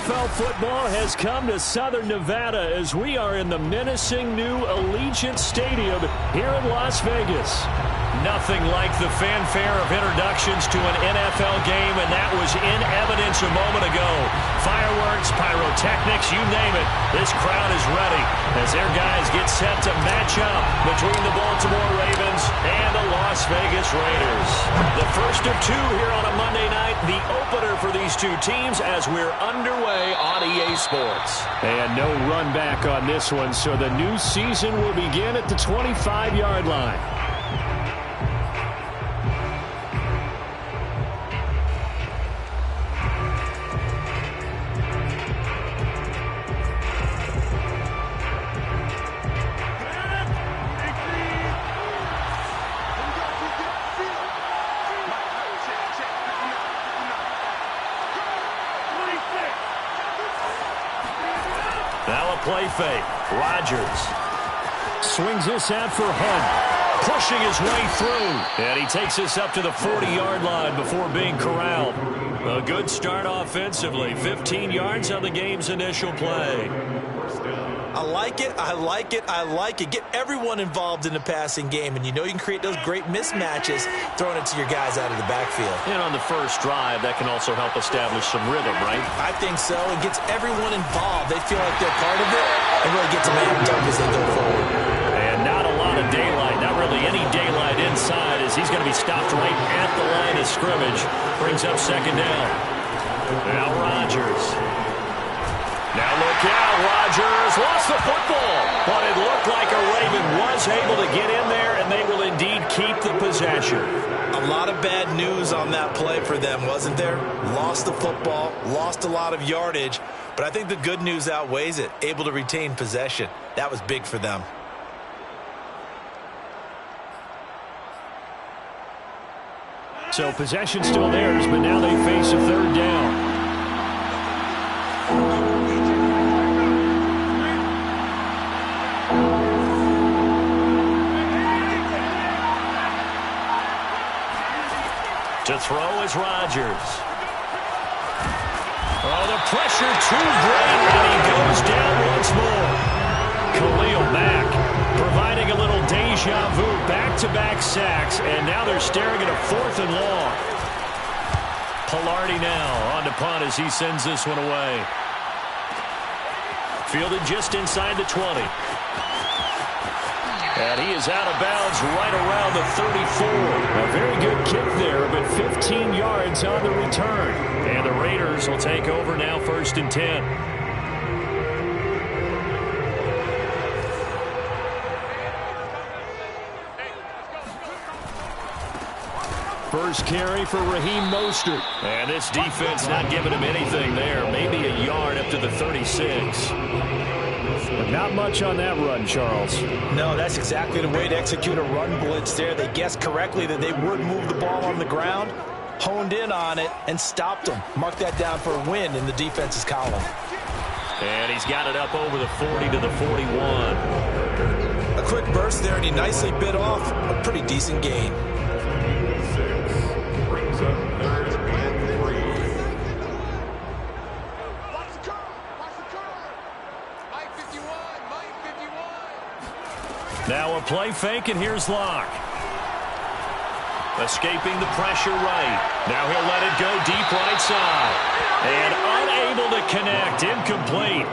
NFL football has come to Southern Nevada as we are in the menacing new Allegiant Stadium here in Las Vegas. Nothing like the fanfare of introductions to an NFL game, and that was in evidence a moment ago. Fireworks, pyrotechnics, you name it. This crowd is ready as their guys get set to match up between the Baltimore Ravens and the Las Vegas Raiders. The first of two here on a Monday night, the opener for these two teams as we're underway on EA Sports. And no run back on this one, so the new season will begin at the 25-yard line. Now a play fake. Rodgers swings this out for Hunt, pushing his way through. And he takes this up to the 40-yard line before being corralled. A good start offensively. 15 yards on the game's initial play. I like it, I like it, I like it. Get everyone involved in the passing game, and you know you can create those great mismatches throwing it to your guys out of the backfield. And on the first drive, that can also help establish some rhythm, right? I think so. It gets everyone involved. They feel like they're part of it and really get them amped up as they go forward. And not a lot of daylight, not really any daylight inside as he's going to be stopped right at the line of scrimmage. Brings up second down. Now Rodgers. Now look out, Rodgers lost the football, but it looked like a Raven was able to get in there, and they will indeed keep the possession. A lot of bad news on that play for them, wasn't there? Lost the football, lost a lot of yardage, but I think the good news outweighs it. Able to retain possession. That was big for them. So possession still theirs, but now they face a third down. To throw is Rodgers. Oh, the pressure too great, and he goes down once more. Khalil Mack providing a little deja vu, back-to-back sacks, and now they're staring at a 4th and long. Pilardi now on to punt as he sends this one away. Fielded just inside the 20. And he is out of bounds right around the 34. A very good kick there, but 15 yards on the return. And the Raiders will take over now, 1st and 10. First carry for Raheem Mostert. And this defense not giving him anything there. Maybe a yard up to the 36. But not much on that run, Charles. No, that's exactly the way to execute a run blitz there. They guessed correctly that they would move the ball on the ground, honed in on it, and stopped them. Mark that down for a win in the defense's column. And he's got it up over the 40 to the 41. A quick burst there, and he nicely bit off a pretty decent gain. Now a play fake, and here's Locke. Escaping the pressure right. Now he'll let it go deep right side. And unable to connect. Incomplete.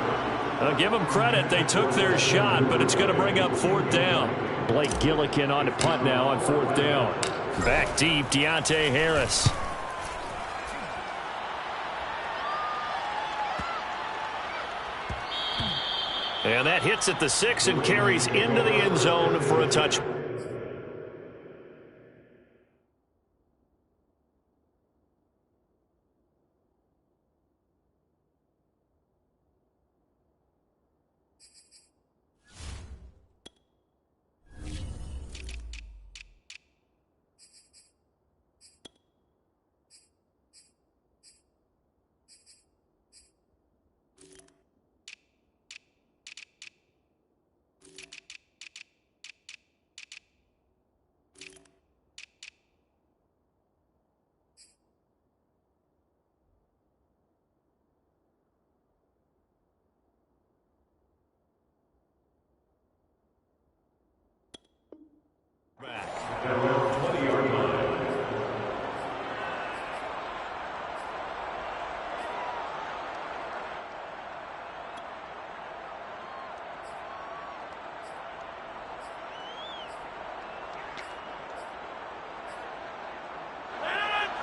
I'll give them credit. They took their shot, but it's going to bring up 4th down. Blake Gillikin on to punt now on 4th down. Back deep, Deontay Harris. And that hits at the 6 and carries into the end zone for a touchdown.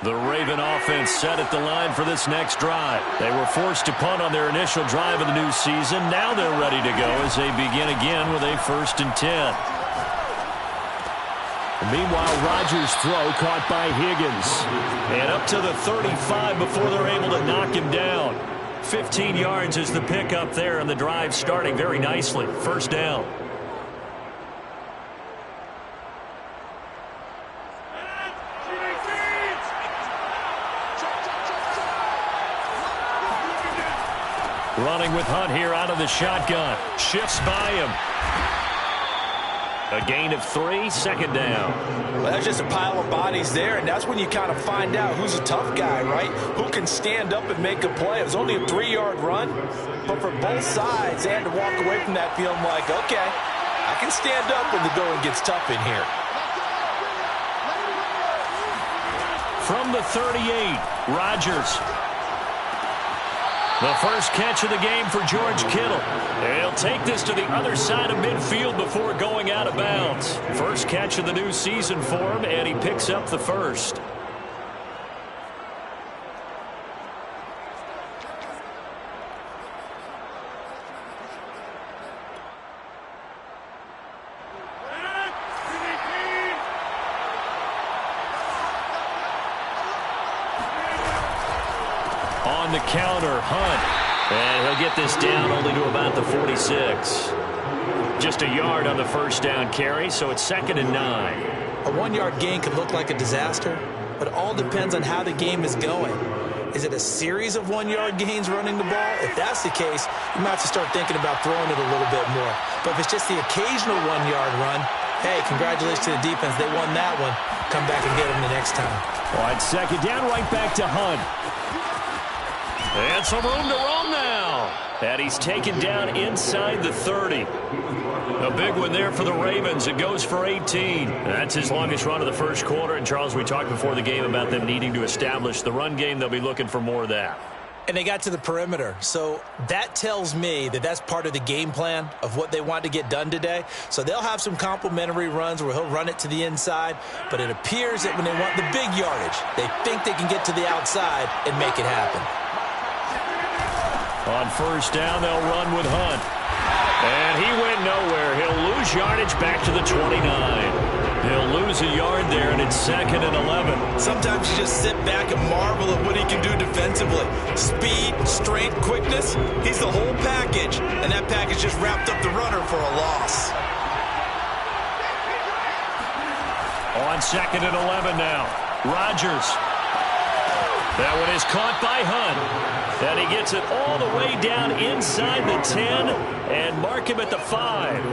The Raven offense set at the line for this next drive. They were forced to punt on their initial drive of the new season. Now they're ready to go as they begin again with a 1st and 10. Meanwhile, Rodgers' throw caught by Higgins. And up to the 35 before they're able to knock him down. 15 yards is the pickup there, and the drive starting very nicely. 1st down. Running with Hunt here out of the shotgun. Shifts by him. A gain of 3, 2nd down. Well, there's just a pile of bodies there, and that's when you kind of find out who's a tough guy, right? Who can stand up and make a play. It was only a 3-yard run, but for both sides, they had to walk away from that feeling like, okay, I can stand up when the going gets tough in here. From the 38, Rodgers. The first catch of the game for George Kittle. He'll take this to the other side of midfield before going out of bounds. First catch of the new season for him, and he picks up the first. On the counter, Hunt. And he'll get this down only to about the 46. Just a yard on the first down carry, so it's 2nd and 9. A 1-yard gain could look like a disaster, but it all depends on how the game is going. Is it a series of 1-yard gains running the ball? If that's the case, you might have to start thinking about throwing it a little bit more. But if it's just the occasional 1-yard run, hey, congratulations to the defense. They won that one. Come back and get them the next time. On 2nd down, right back to Hunt. And some room to roam now. And he's taken down inside the 30. A big one there for the Ravens. It goes for 18. That's his longest run of the first quarter. And, Charles, we talked before the game about them needing to establish the run game. They'll be looking for more of that. And they got to the perimeter. So that tells me that that's part of the game plan of what they want to get done today. So they'll have some complimentary runs where he'll run it to the inside. But it appears that when they want the big yardage, they think they can get to the outside and make it happen. On first down, they'll run with Hunt. And he went nowhere. He'll lose yardage back to the 29. He'll lose a yard there, and it's 2nd and 11. Sometimes you just sit back and marvel at what he can do defensively. Speed, strength, quickness, he's the whole package. And that package just wrapped up the runner for a loss. On 2nd and 11 now, Rodgers. That one is caught by Hunt. And he gets it all the way down inside the 10 and mark him at the 5.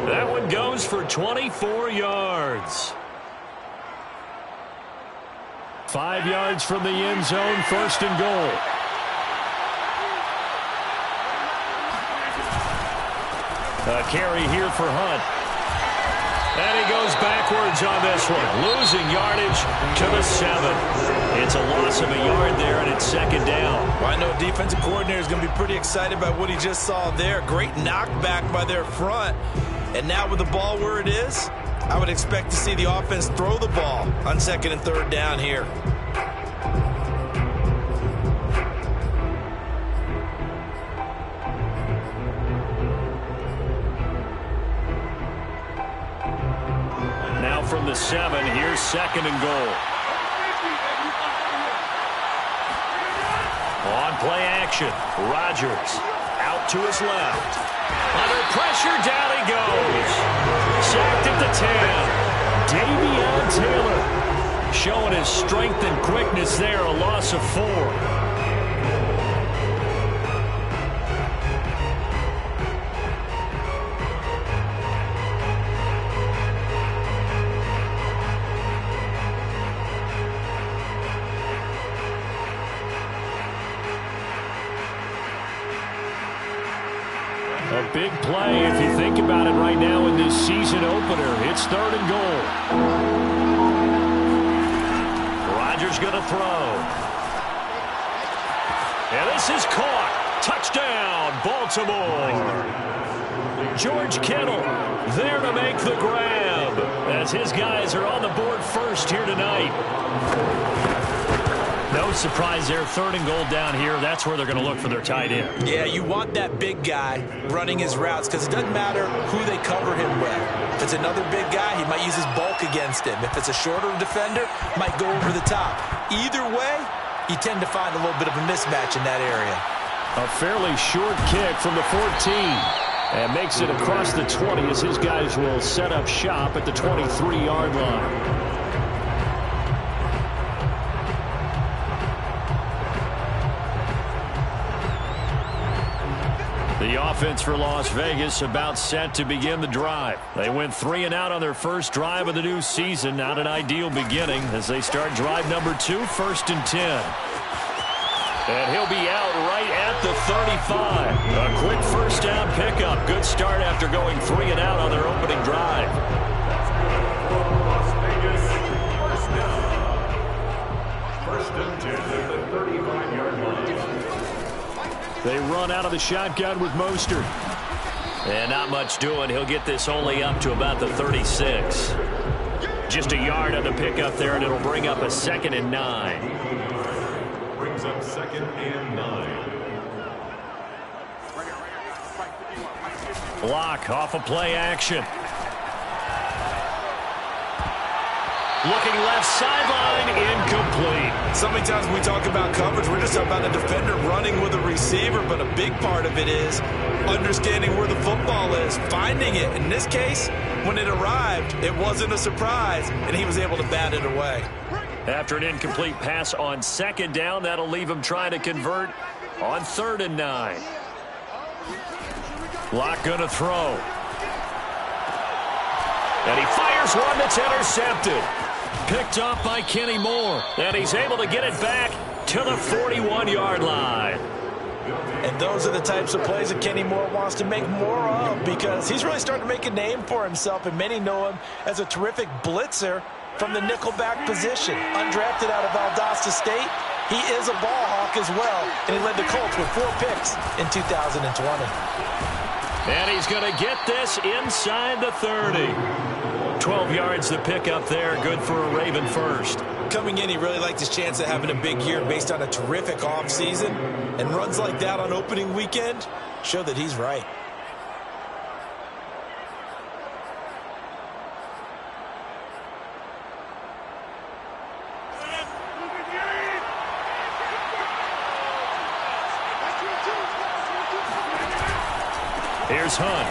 That one goes for 24 yards. 5 yards from the end zone, 1st and goal. A carry here for Hunt. And he goes backwards on this one, losing yardage to the 7. It's a loss of a yard there, and it's 2nd down. Well, I know defensive coordinator is going to be pretty excited about what he just saw there. Great knockback by their front. And now with the ball where it is, I would expect to see the offense throw the ball on 2nd and 3rd down here. Now from the 7, here's 2nd and goal. On play action, Rodgers out to his left. Under pressure, down he goes. Sacked at the 10. Davion Taylor showing his strength and quickness there, a loss of 4. A big play if you think about it right now in this season opener. It's 3rd and goal. Rodgers going to throw. And this is caught. Touchdown, Baltimore. George Kittle there to make the grab as his guys are on the board first here tonight. surprise there. 3rd and goal down here. That's where they're going to look for their tight end. Yeah, you want that big guy running his routes because it doesn't matter who they cover him with. If it's another big guy, he might use his bulk against him. If it's a shorter defender, might go over the top. Either way, you tend to find a little bit of a mismatch in that area. A fairly short kick from the 14. And makes it across the 20 as his guys will set up shop at the 23-yard line. The offense for Las Vegas about set to begin the drive. They went 3 and out on their first drive of the new season. Not an ideal beginning as they start drive number 2, 1st and 10. And he'll be out right at the 35. A quick first down pickup. Good start after going 3 and out on their opening drive. First and 10 at the 35-yard line. They run out of the shotgun with Mostert. And not much doing. He'll get this only up to about the 36. Just a yard on the pickup there, and it'll bring up a 2nd and 9. Brings up 2nd and 9. Block off of play action. Looking left sideline, incomplete. So many times when we talk about coverage, we're just talking about a defender running with a receiver, but a big part of it is understanding where the football is, finding it. In this case, when it arrived, it wasn't a surprise, and he was able to bat it away. After an incomplete pass on 2nd down, that'll leave him trying to convert on 3rd and 9. Block going to throw. And he fires one that's intercepted. Picked up by Kenny Moore. And he's able to get it back to the 41-yard line. And those are the types of plays that Kenny Moore wants to make more of because he's really starting to make a name for himself, and many know him as a terrific blitzer from the nickelback position. Undrafted out of Valdosta State, he is a ball hawk as well, and he led the Colts with 4 picks in 2020. And he's going to get this inside the 30. 12 yards to pick up there. Good for a Raven first. Coming in, he really liked his chance of having a big year based on a terrific offseason. And runs like that on opening weekend show that he's right. Here's Hunt.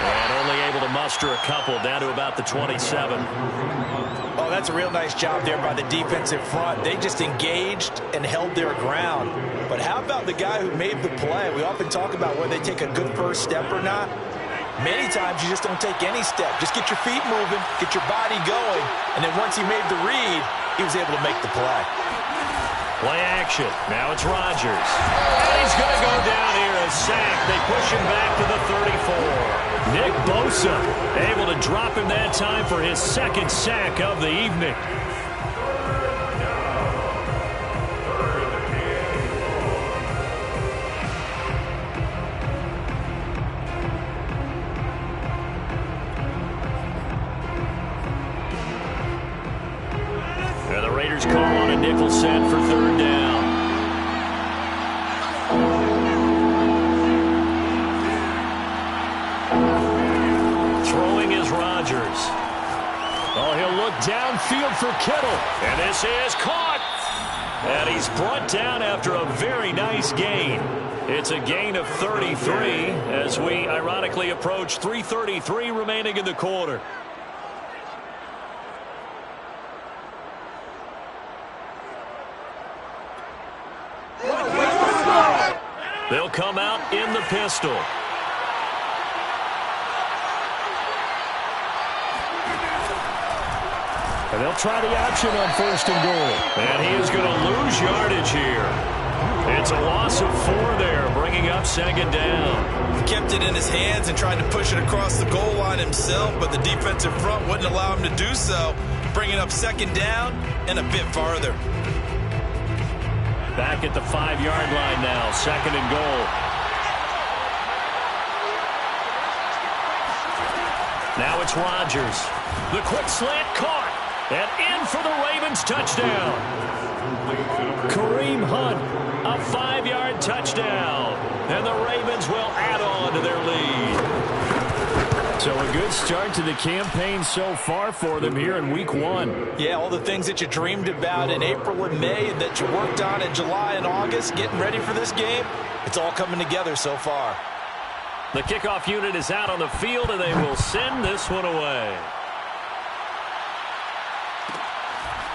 And only able to muster a couple down to about the 27. Oh, that's a real nice job there by the defensive front. They just engaged and held their ground. But how about the guy who made the play? We often talk about whether they take a good first step or not. Many times you just don't take any step. Just get your feet moving, get your body going, and then once he made the read, he was able to make the play. Play action. Now it's Rodgers. And he's going to go down here, a sack. They push him back to the 34. Nick Bosa able to drop him that time for his 2nd sack of the evening. And the Raiders call on a nickel set for 3rd down. Throwing is Rodgers. Oh, he'll look downfield for Kittle. And this is caught. And he's brought down after a very nice gain. It's a gain of 33 as we ironically approach 3:33 remaining in the quarter. They'll come out in the pistol. And they'll try the option on 1st and goal. And he is going to lose yardage here. It's a loss of 4 there, bringing up 2nd down. He kept it in his hands and tried to push it across the goal line himself, but the defensive front wouldn't allow him to do so, bringing up 2nd down and a bit farther. Back at the 5-yard line now, 2nd and goal. Now it's Rodgers. The quick slant caught. And in for the Ravens touchdown. Kareem Hunt, a 5-yard touchdown. And the Ravens will add on to their lead. So a good start to the campaign so far for them here in week 1. Yeah, all the things that you dreamed about in April and May and that you worked on in July and August, getting ready for this game, it's all coming together so far. The kickoff unit is out on the field, and they will send this one away.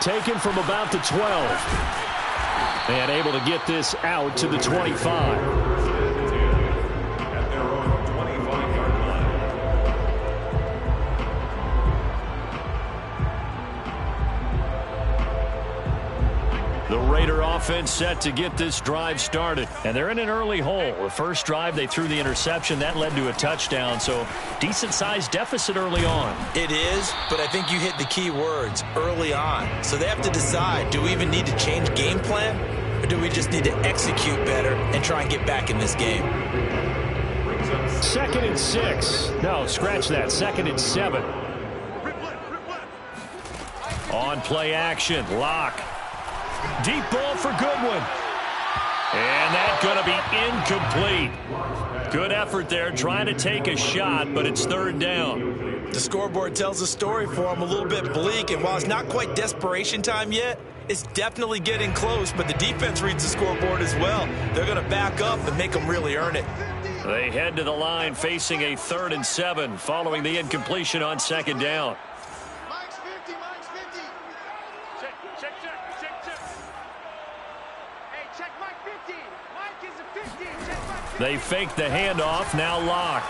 Taken from about the 12. And able to get this out to the 25. The Raider offense set to get this drive started. And they're in an early hole. The first drive, they threw the interception. That led to a touchdown. So decent-sized deficit early on. It is, but I think you hit the key words, early on. So they have to decide, do we even need to change game plan? Or do we just need to execute better and try and get back in this game? 2nd and 6. No, scratch that. 2nd and 7. On play action. Lock. Deep ball for Goodwin. And that's going to be incomplete. Good effort there trying to take a shot, but it's 3rd down. The scoreboard tells a story for him, a little bit bleak, and while it's not quite desperation time yet, it's definitely getting close, but the defense reads the scoreboard as well. They're going to back up and make them really earn it. They head to the line facing a 3rd and 7 following the incompletion on 2nd down. They fake the handoff, now Lock.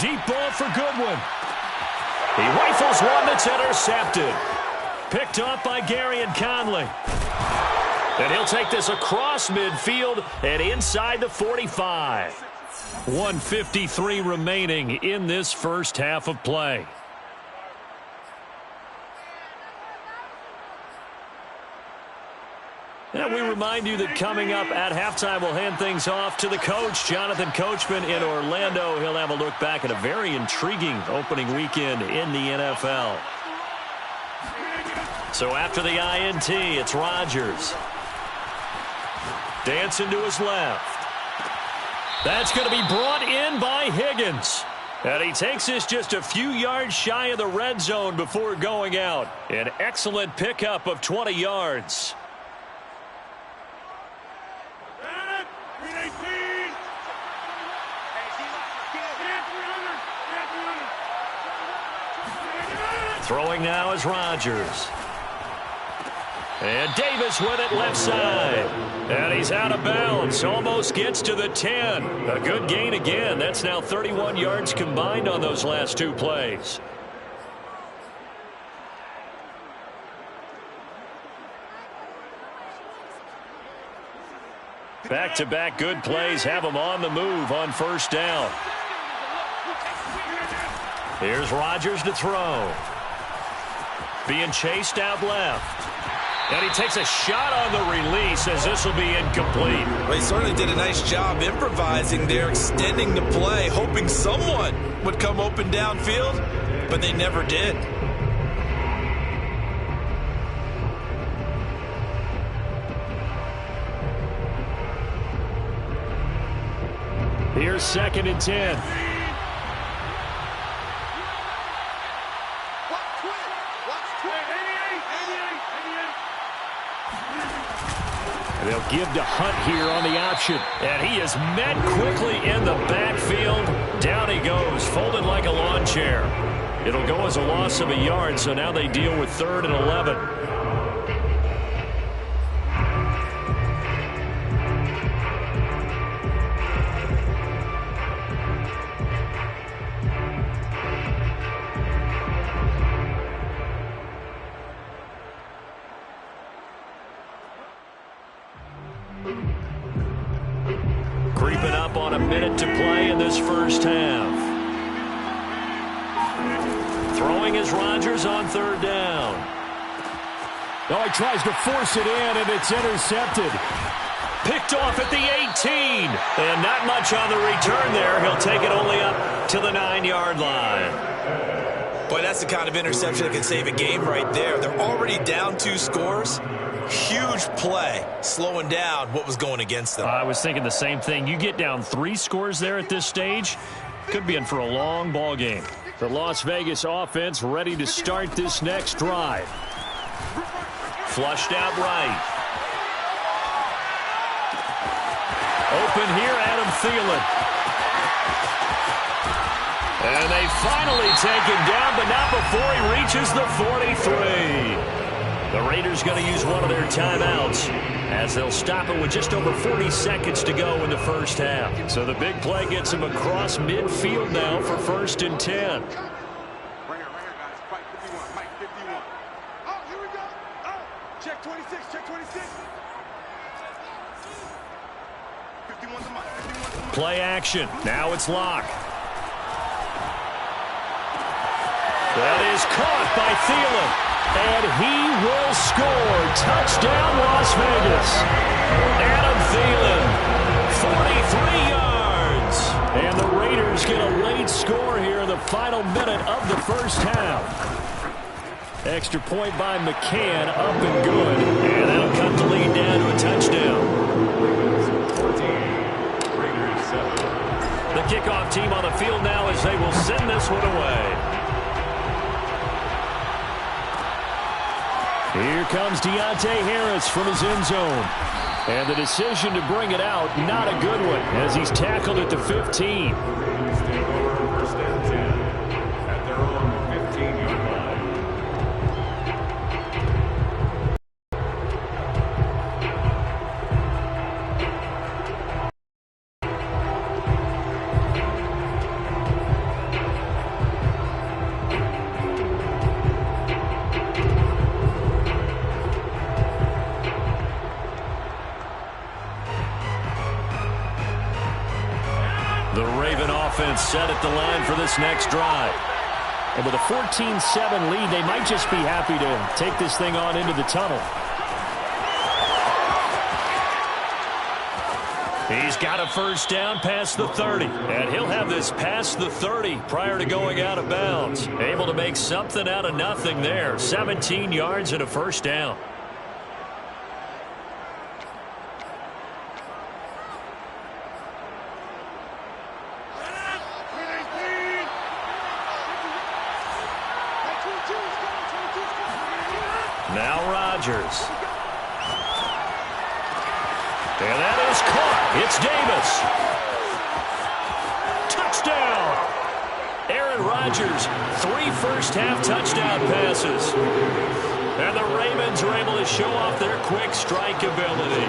Deep ball for Goodwin. He rifles one that's intercepted. Picked off by Gary and Conley. And he'll take this across midfield and inside the 45. 1:53 remaining in this first half of play. And we remind you that coming up at halftime, we'll hand things off to the coach, Jonathan Coachman in Orlando. He'll have a look back at a very intriguing opening weekend in the NFL. So after the INT, it's Rodgers. Dancing to his left. That's going to be brought in by Higgins. And he takes this just a few yards shy of the red zone before going out. An excellent pickup of 20 yards. Throwing now is Rodgers. And Davis with it left side. And he's out of bounds. Almost gets to the 10. A good gain again. That's now 31 yards combined on those last 2 plays. Back-to-back good plays have them on the move on 1st down. Here's Rodgers to throw. Being chased out left. And he takes a shot on the release as this will be incomplete. Well, he certainly did a nice job improvising there, extending the play, hoping someone would come open downfield, but they never did. Here's 2nd and 10. They'll give to Hunt here on the option. And he is met quickly in the backfield. Down he goes, folded like a lawn chair. It'll go as a loss of a yard, so now they deal with 3rd and 11. Creeping up on a minute to play in this first half. Throwing is Rodgers on 3rd down. Oh, he tries to force it in, and it's intercepted. Picked off at the 18. And not much on the return there. He'll take it only up to the 9-yard line. Boy, that's the kind of interception that can save a game right there. They're already down 2 scores. Huge play, slowing down what was going against them. I was thinking the same thing. You get down 3 scores there at this stage, could be in for a long ball game. The Las Vegas offense ready to start this next drive. Flushed out right. Open here, Adam Thielen. And they finally take him down, but not before he reaches the 43. The Raiders going to use one of their timeouts as they'll stop it with just over 40 seconds to go in the first half. So the big play gets him across midfield now for 1st and 10. Right here, guys. Fight 51. Mike 51. Oh, here we go. Oh, check 26. Check 26. 51's a Mike. 51's a Mike. Play action. Now it's Locke. That is caught by Thielen. And he will score. Touchdown, Las Vegas. Adam Thielen, 43 yards. And the Raiders get a late score here in the final minute of the first half. Extra point by McCann, up and good. And that'll cut the lead down to a touchdown. The kickoff team on the field now as they will send this one away. Here comes Deontay Harris from his end zone. And the decision to bring it out, not a good one, as he's tackled at the 15. Stay over 1st and 10 at their own 15-yard line. Set at the line for this next drive. And with a 14-7 lead, they might just be happy to take this thing on into the tunnel. He's got a first down past the 30. And he'll have this past the 30 prior to going out of bounds. Able to make something out of nothing there. 17 yards and a first down. Now Rodgers. And that is caught. It's Davis. Touchdown. Aaron Rodgers, 3 first-half touchdown passes. And the Ravens are able to show off their quick strike ability.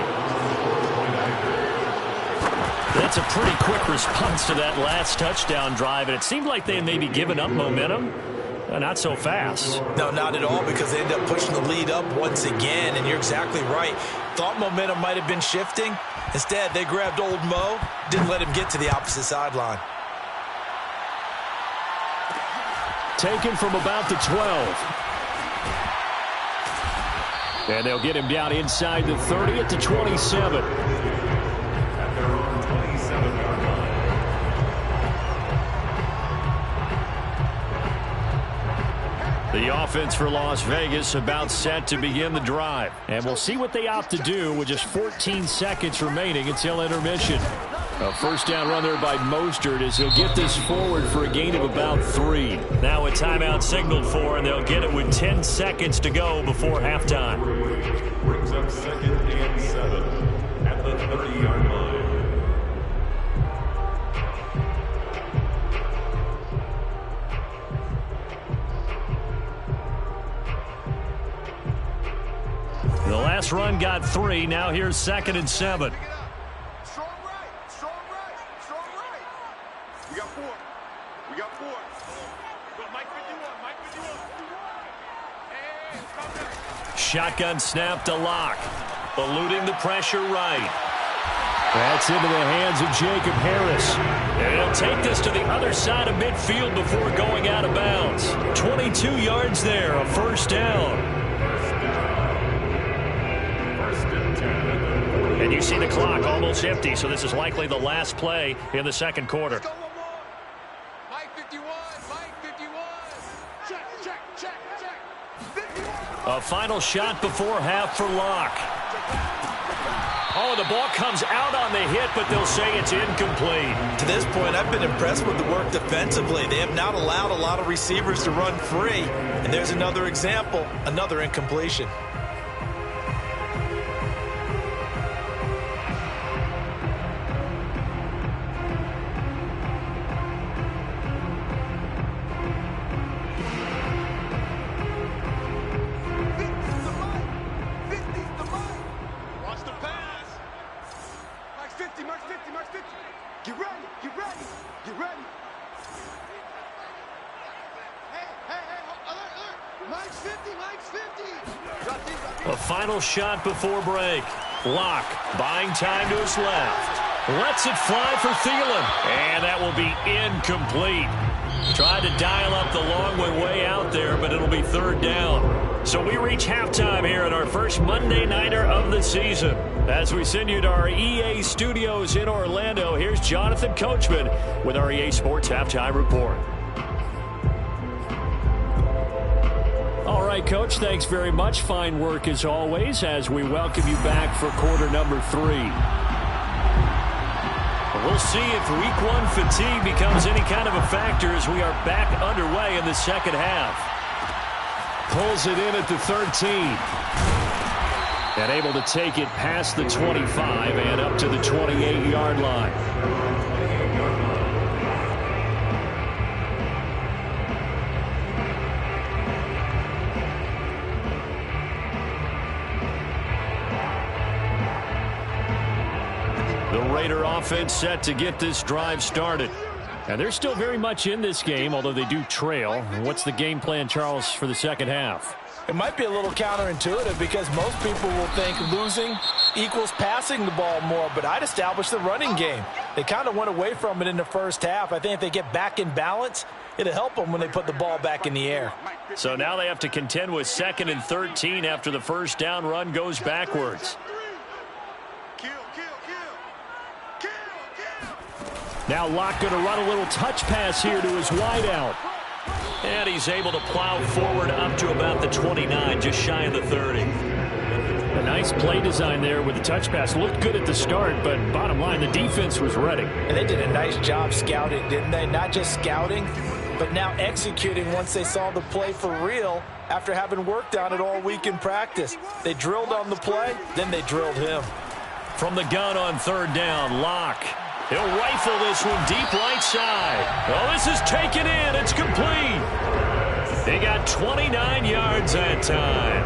That's a pretty quick response to that last touchdown drive, and it seemed like they had maybe given up momentum. Not so fast. No, not at all, because they end up pushing the lead up once again, and you're exactly right. Thought momentum might have been shifting. Instead, they grabbed old Mo, didn't let him get to the opposite sideline. Taken from about the 12. And they'll get him down inside the 30 at the 27. At their own 27-yard line. The offense for Las Vegas about set to begin the drive. And we'll see what they opt to do with just 14 seconds remaining until intermission. A first down run there by Mostert as he'll get this forward for a gain of about 3. Now a timeout signaled for, and they'll get it with 10 seconds to go before halftime. Brings up 2nd and 7 at the 30-yard line. The last run got 3. Now here's 2nd and 7. Strong right. Strong right. Strong right. We got 4. We got 4. Go, Mike 51. Mike 51. And come back. Shotgun snap to Locke. Eluding the pressure right. That's into the hands of Jacob Harris. And he'll take this to the other side of midfield before going out of bounds. 22 yards there, a first down. And you see the clock almost empty, so this is likely the last play in the second quarter. Let's go one more. Mike 51. Mike 51. Check. A final shot before half for Locke. Oh, the ball comes out on the hit, but they'll say it's incomplete. To this point, I've been impressed with the work defensively. They have not allowed a lot of receivers to run free. And there's another example, another incompletion. A final shot before break. Locke buying time to his left. Lets it fly for Thielen. And that will be incomplete. Tried to dial up the long way out there, but it'll be third down. So we reach halftime here at our first Monday Nighter of the season. As we send you to our EA studios in Orlando, here's Jonathan Coachman with our EA Sports Halftime Report. All right, Coach, thanks very much. Fine work as always as we welcome you back for quarter number 3. We'll see if week 1 fatigue becomes any kind of a factor as we are back underway in the second half. Pulls it in at the 13. And able to take it past the 25 and up to the 28-yard line. The Raider offense set to get this drive started. And they're still very much in this game, although they do trail. What's the game plan, Charles, for the second half? It might be a little counterintuitive because most people will think losing equals passing the ball more, but I'd establish the running game. They kind of went away from it in the first half. I think if they get back in balance, it'll help them when they put the ball back in the air. So now they have to contend with 2nd and 13 after the first down run goes backwards. Now Locke going to run a little touch pass here to his wideout. And he's able to plow forward up to about the 29, just shy of the 30. A nice play design there with the touch pass. Looked good at the start, but bottom line, the defense was ready. And they did a nice job scouting, didn't they? Not just scouting, but now executing once they saw the play for real after having worked on it all week in practice. They drilled on the play, then they drilled him. From the gun on third down, Locke. He'll rifle this one deep right side. Oh, this is taken in. It's complete. They got 29 yards that time.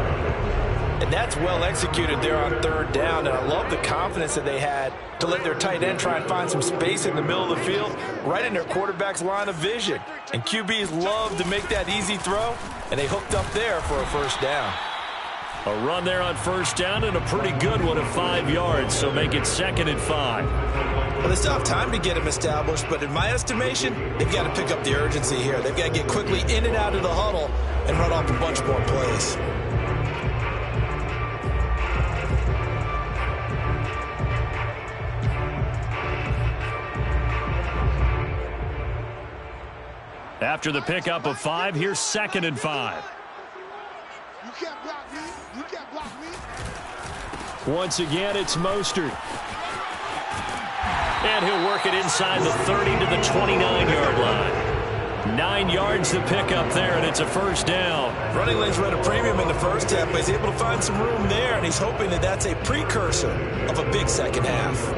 And that's well executed there on third down. And I love the confidence that they had to let their tight end try and find some space in the middle of the field, right in their quarterback's line of vision. And QBs love to make that easy throw, and they hooked up there for a first down. A run there on first down and a pretty good one of 5 yards, so make it 2nd and 5. Well, they still have time to get him established, but in my estimation, they've got to pick up the urgency here. They've got to get quickly in and out of the huddle and run off a bunch more plays. After the pickup of 5, here's 2nd and 5. You can't block me. You can't block me. Once again, it's Mostert. And he'll work it inside the 30 to the 29-yard line. 9 yards to pick up there, and it's a first down. Running lanes run a premium in the first half, but he's able to find some room there, and he's hoping that that's a precursor of a big second half.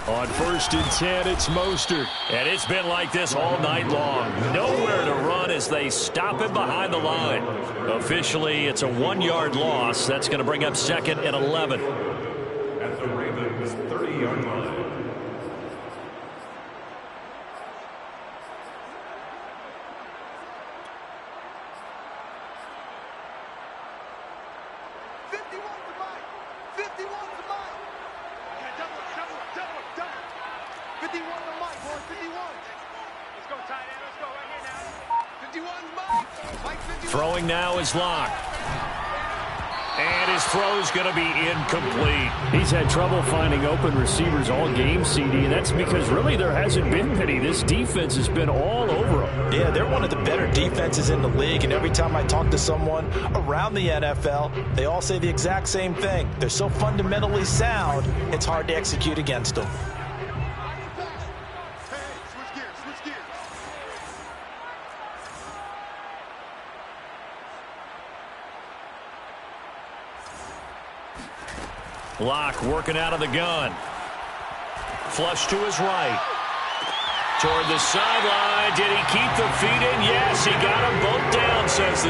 On 1st and 10, it's Mostert. And it's been like this all night long. Nowhere to run as they stop him behind the line. Officially, it's a 1-yard loss. That's going to bring up 2nd and 11. At the Ravens' 30-yard line. Throwing now is Locke. And his throw's going to be incomplete. He's had trouble finding open receivers all game, CD, and that's because really there hasn't been many. This defense has been all over them. Yeah, they're one of the better defenses in the league, and every time I talk to someone around the NFL, they all say the exact same thing. They're so fundamentally sound, it's hard to execute against them. Locke working out of the gun. Flush to his right. Toward the sideline. Did he keep the feet in? Yes, he got them both down, says the